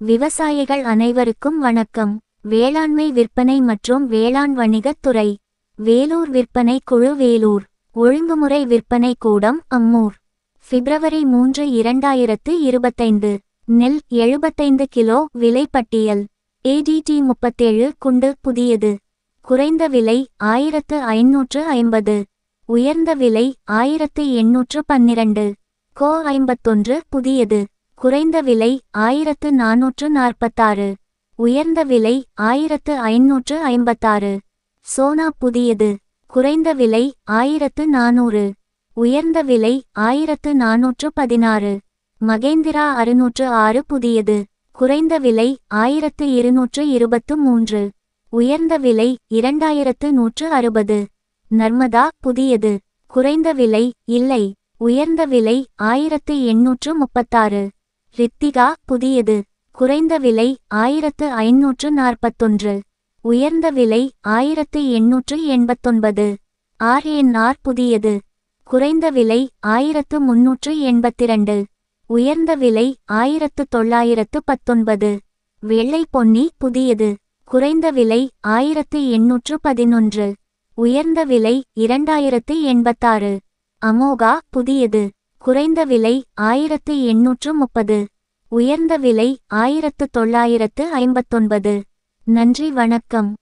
விவசாயிகள் அனைவருக்கும் வணக்கம். வேளாண்மை விற்பனை மற்றும் வேளாண் வணிகத் துறை. வேலூர் விற்பனை குழு வேலூர். ஒழுங்குமுறை விற்பனை கூடம் அம்மூர். பிப்ரவரி 3, 2025. நெல் 75 கிலோ விலை பட்டியல். ADT 37 குண்டு புதியது. குறைந்த விலை 1550. உயர்ந்த விலை 1812. கோ 51 புதியது. குறைந்த விலை 1446. உயர்ந்த விலை 1556. சோனா புதியது. குறைந்த விலை 1400. உயர்ந்த விலை 1416. மகேந்திரா 606 புதியது. குறைந்த விலை 1223. உயர்ந்த விலை 2160. நர்மதா புதியது. குறைந்த விலை இல்லை. உயர்ந்த விலை 1836. ரித்திகா புதியது. குறைந்த விலை 1541. உயர்ந்த விலை 1889. RNR புதியது. குறைந்த விலை 1382. உயர்ந்த விலை 1919. வெள்ளை பொன்னி புதியது. குறைந்த விலை 1811. உயர்ந்த விலை 2086. அமோகா புதியது. குறைந்த விலை 1830. உயர்ந்த விலை 1959. நன்றி வணக்கம்.